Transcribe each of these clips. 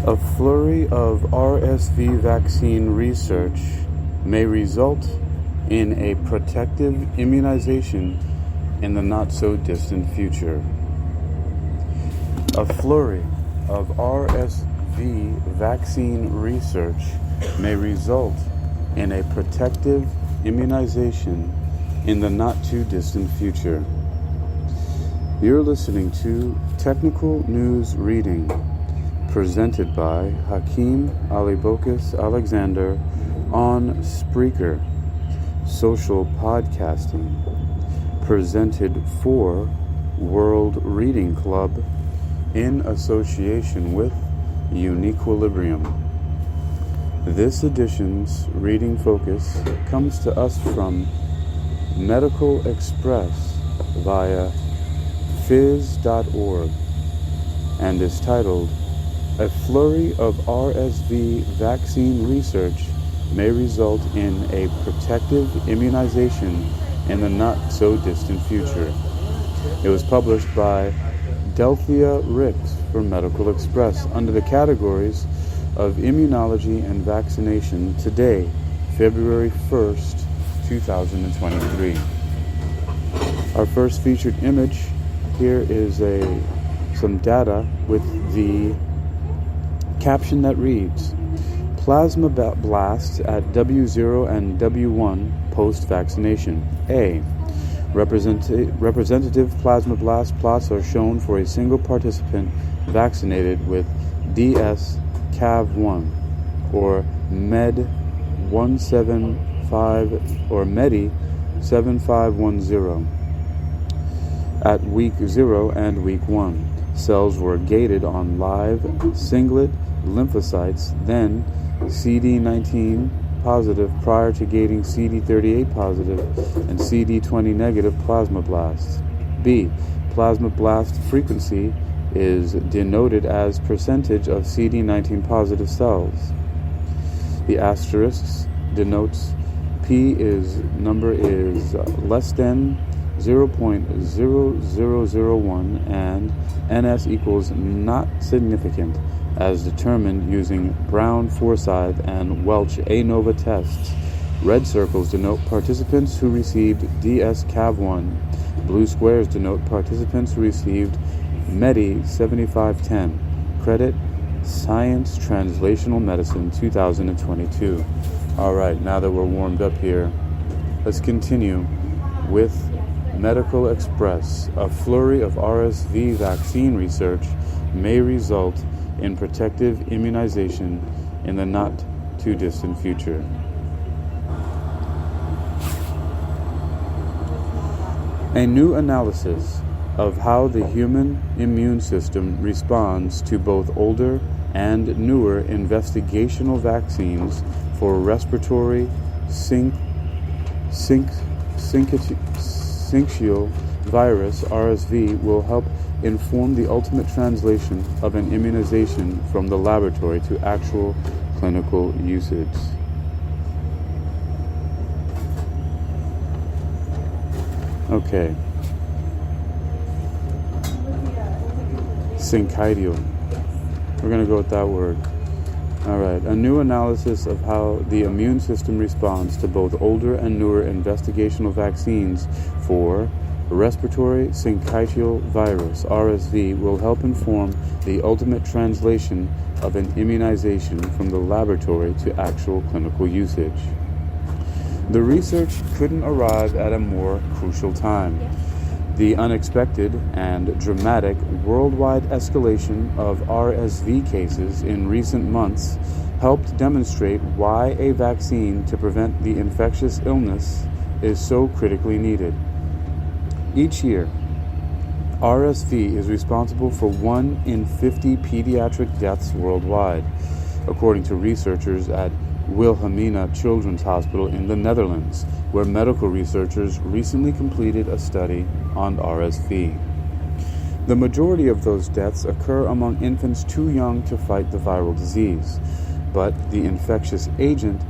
A flurry of RSV vaccine research may result in a protective immunization in the not-so-distant future. A flurry of RSV vaccine research may result in a protective immunization in the not-too-distant future. You're listening to Technical News Reading, presented by Hakeem Alibokis Alexander on Spreaker, social podcasting, presented for World Reading Club in association with UniquilibriuM. This edition's reading focus comes to us from Medical Express via phys.org and is titled, "A flurry of RSV vaccine research may result in a protective immunization in the not-so-distant future." It was published by Delphia Ricks for Medical Express under the categories of Immunology and Vaccination today, February 1st, 2023. Our first featured image here is some data with the caption that reads, "Plasma blasts at W0 and W1 post-vaccination. A. Representative plasma blast plots are shown for a single participant vaccinated with DS-CAV1 or MED-175 or MEDI-7510 at week 0 and week 1. Cells were gated on live singlet lymphocytes, then CD19 positive prior to gating CD38 positive and CD20 negative plasma blasts. B. Plasma blast frequency is denoted as percentage of CD19 positive cells. The asterisks denotes number is less than 0.0001 and NS equals not significant, as determined using Brown, Forsyth, and Welch ANOVA tests. Red circles denote participants who received DS-CAV1. Blue squares denote participants who received MEDI-7510. Credit Science Translational Medicine 2022. All right, now that we're warmed up here, let's continue with Medical Express. A flurry of RSV vaccine research may result in protective immunization in the not-too-distant future. A new analysis of how the human immune system responds to both older and newer investigational vaccines for respiratory syncytial virus RSV will help inform the ultimate translation of an immunization from the laboratory to actual clinical usage. Okay. Syncytial. We're going to go with that word. All right. A new analysis of how the immune system responds to both older and newer investigational vaccines for respiratory syncytial virus RSV will help inform the ultimate translation of an immunization from the laboratory to actual clinical usage. The research couldn't arrive at a more crucial time. The unexpected and dramatic worldwide escalation of RSV cases in recent months helped demonstrate why a vaccine to prevent the infectious illness is so critically needed. Each year, RSV is responsible for 1 in 50 pediatric deaths worldwide, according to researchers at Wilhelmina Children's Hospital in the Netherlands, where medical researchers recently completed a study on RSV. The majority of those deaths occur among infants too young to fight the viral disease, but the infectious agent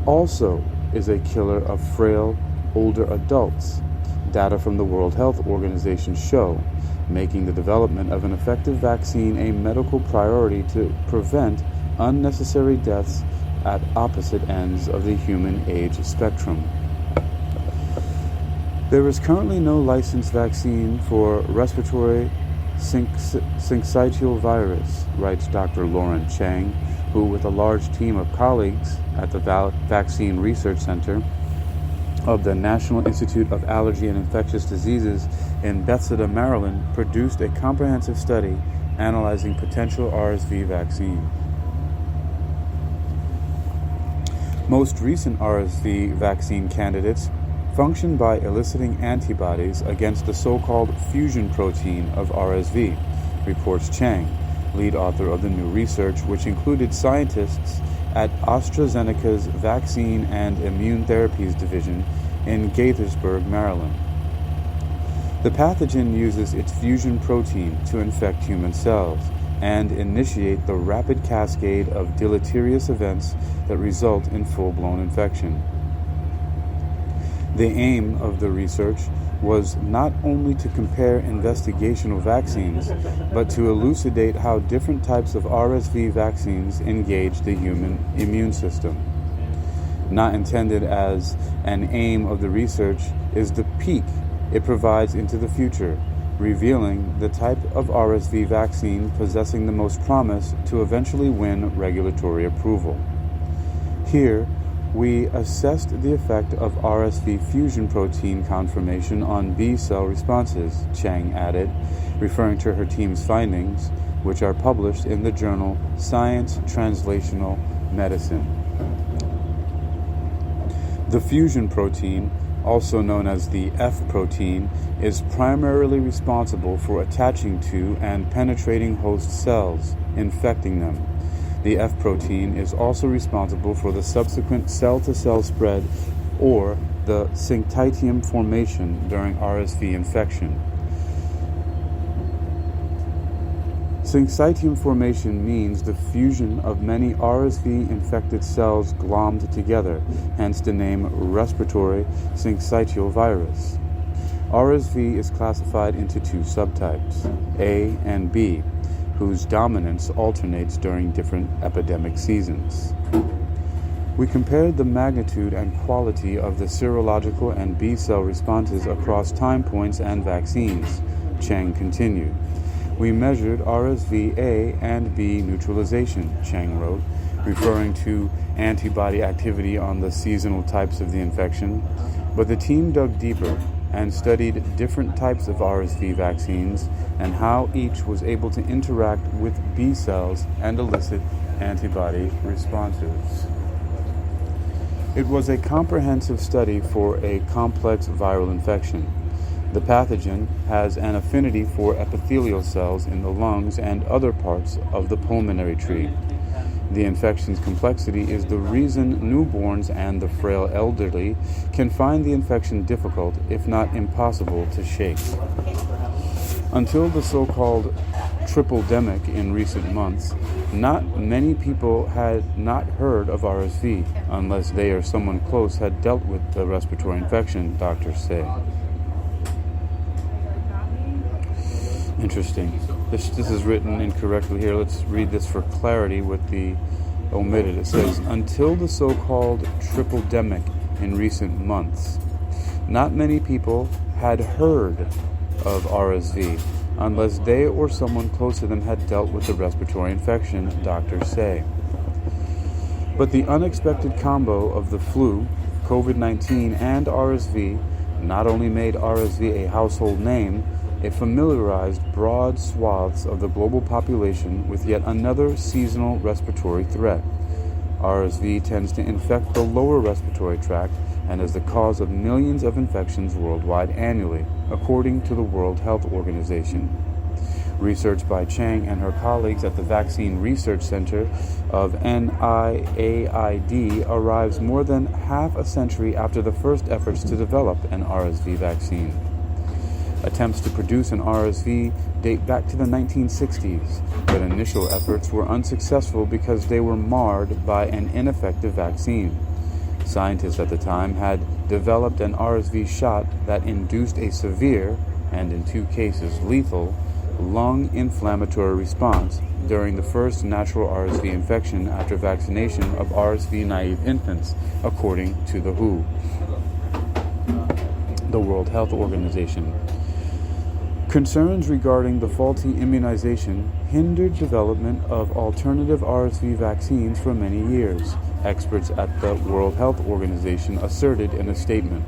also is a killer of frail, older adults. Data from the World Health Organization show making the development of an effective vaccine a medical priority to prevent unnecessary deaths at opposite ends of the human age spectrum. There is currently no licensed vaccine for respiratory syncytial virus, writes Dr. Lauren Chang, who, with a large team of colleagues at the Vaccine Research Center of the National Institute of Allergy and Infectious Diseases in Bethesda, Maryland, produced a comprehensive study analyzing potential RSV vaccine. Most recent RSV vaccine candidates function by eliciting antibodies against the so-called fusion protein of RSV, reports Chang, lead author of the new research, which included scientists at AstraZeneca's Vaccine and Immune Therapies Division in Gaithersburg, Maryland. The pathogen uses its fusion protein to infect human cells and initiate the rapid cascade of deleterious events that result in full-blown infection. The aim of the research was not only to compare investigational vaccines, but to elucidate how different types of RSV vaccines engage the human immune system. Not intended as an aim of the research is the peek it provides into the future, revealing the type of RSV vaccine possessing the most promise to eventually win regulatory approval. Here, we assessed the effect of RSV fusion protein conformation on B-cell responses, Chang added, referring to her team's findings, which are published in the journal Science Translational Medicine. The fusion protein, also known as the F protein, is primarily responsible for attaching to and penetrating host cells, infecting them. The F protein is also responsible for the subsequent cell-to-cell spread or the syncytium formation during RSV infection. Syncytium formation means the fusion of many RSV-infected cells glommed together, hence the name respiratory syncytial virus. RSV is classified into two subtypes, A and B, whose dominance alternates during different epidemic seasons. We compared the magnitude and quality of the serological and B-cell responses across time points and vaccines, Chang continued. We measured RSV A and B neutralization, Chang wrote, referring to antibody activity on the seasonal types of the infection, but the team dug deeper and studied different types of RSV vaccines and how each was able to interact with B cells and elicit antibody responses. It was a comprehensive study for a complex viral infection. The pathogen has an affinity for epithelial cells in the lungs and other parts of the pulmonary tree. The infection's complexity is the reason newborns and the frail elderly can find the infection difficult, if not impossible, to shake. Until the so-called triple-demic in recent months, not many people had not heard of RSV, unless they or someone close had dealt with the respiratory infection, doctors say. Interesting. This is written incorrectly here. Let's read this for clarity with the omitted. It says, until the so-called triple-demic in recent months, not many people had heard of RSV, unless they or someone close to them had dealt with the respiratory infection, doctors say. But the unexpected combo of the flu, COVID-19, and RSV not only made RSV a household name, it familiarized broad swaths of the global population with yet another seasonal respiratory threat. RSV tends to infect the lower respiratory tract and is the cause of millions of infections worldwide annually, according to the World Health Organization. Research by Chang and her colleagues at the Vaccine Research Center of NIAID arrives more than half a century after the first efforts to develop an RSV vaccine. Attempts to produce an RSV date back to the 1960s, but initial efforts were unsuccessful because they were marred by an ineffective vaccine. Scientists at the time had developed an RSV shot that induced a severe and in 2 cases lethal, lung inflammatory response during the first natural RSV infection after vaccination of RSV-naive infants, according to the WHO, the World Health Organization. Concerns regarding the faulty immunization hindered development of alternative RSV vaccines for many years, experts at the World Health Organization asserted in a statement.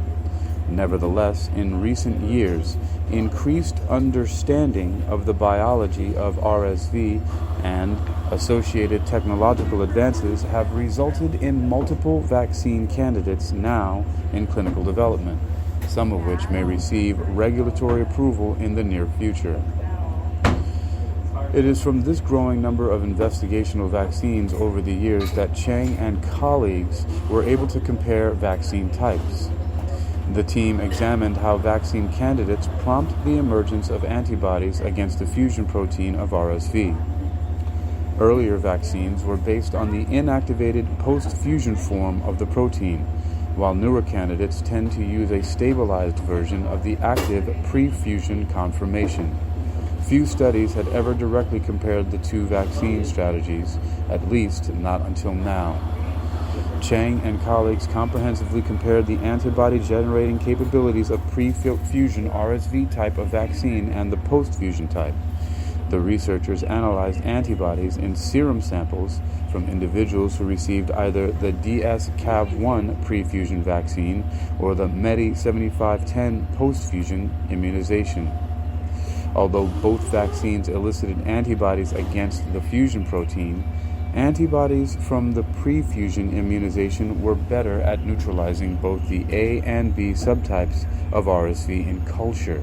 Nevertheless, in recent years, increased understanding of the biology of RSV and associated technological advances have resulted in multiple vaccine candidates now in clinical development, some of which may receive regulatory approval in the near future. It is from this growing number of investigational vaccines over the years that Chang and colleagues were able to compare vaccine types. The team examined how vaccine candidates prompt the emergence of antibodies against the fusion protein of RSV. Earlier vaccines were based on the inactivated post-fusion form of the protein, while newer candidates tend to use a stabilized version of the active pre-fusion conformation. Few studies had ever directly compared the 2 vaccine strategies, at least not until now. Chang and colleagues comprehensively compared the antibody-generating capabilities of pre-fusion RSV type of vaccine and the post-fusion type. The researchers analyzed antibodies in serum samples from individuals who received either the DS-CAV1 pre-fusion vaccine or the MEDI7510 post-fusion immunization. Although both vaccines elicited antibodies against the fusion protein, antibodies from the pre-fusion immunization were better at neutralizing both the A and B subtypes of RSV in culture.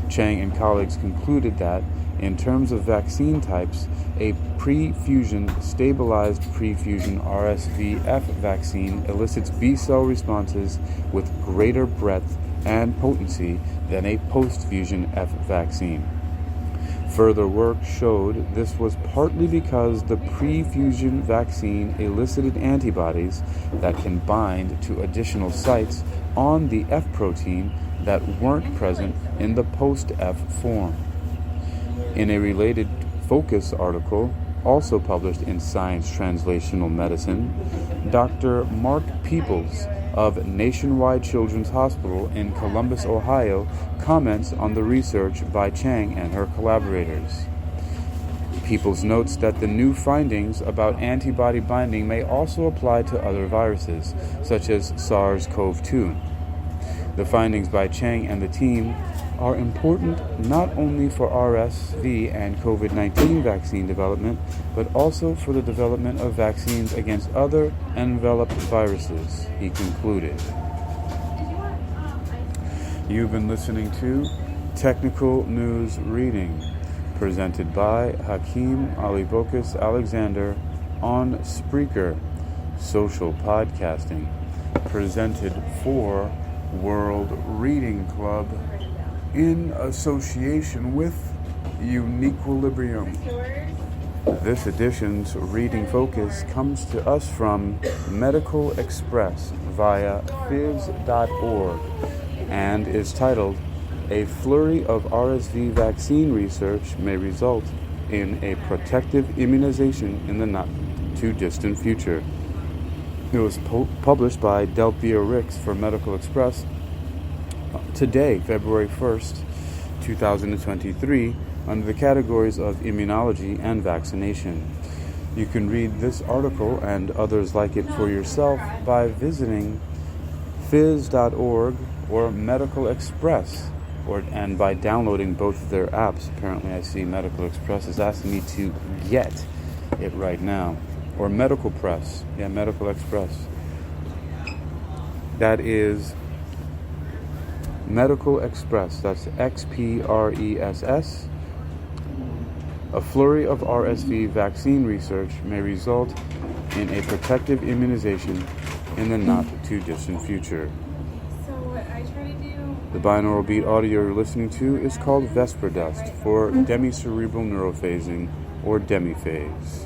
Chang and colleagues concluded that, in terms of vaccine types, a pre-fusion stabilized pre-fusion RSV-F vaccine elicits B-cell responses with greater breadth and potency than a post-fusion F vaccine. Further work showed this was partly because the pre-fusion vaccine elicited antibodies that can bind to additional sites on the F protein that weren't present in the post-F form. In a related Focus article, also published in Science Translational Medicine, Dr. Mark Peoples of Nationwide Children's Hospital in Columbus, Ohio, comments on the research by Chang and her collaborators. Peoples notes that the new findings about antibody binding may also apply to other viruses, such as SARS-CoV-2. The findings by Chang and the team are important not only for RSV and COVID-19 vaccine development, but also for the development of vaccines against other enveloped viruses, he concluded. You've been listening to Technical News Reading, presented by Hakeem Alibokas Alexander on Spreaker, social podcasting, presented for World Reading Club in association with UniquilibriuM. This edition's reading focus comes to us from Medical Express via phys.org and is titled, "A Flurry of RSV Vaccine Research May Result in a Protective Immunization in the Not-Too-Distant Future." It was published by Delphia Ricks for Medical Express today, February 1st, 2023, under the categories of immunology and vaccination. You can read this article and others like it for yourself by visiting phys.org or Medical Express, and by downloading both of their apps. Apparently I see Medical Express is asking me to get it right now. Or Medical Press. Yeah, Medical Express. That is Medical Express. That's XPRESS. A flurry of RSV vaccine research may result in a protective immunization in the not-too-distant future. So what I try to do... The binaural beat audio you're listening to is called Vesper Dust for demicerebral neurophasing or demiphase.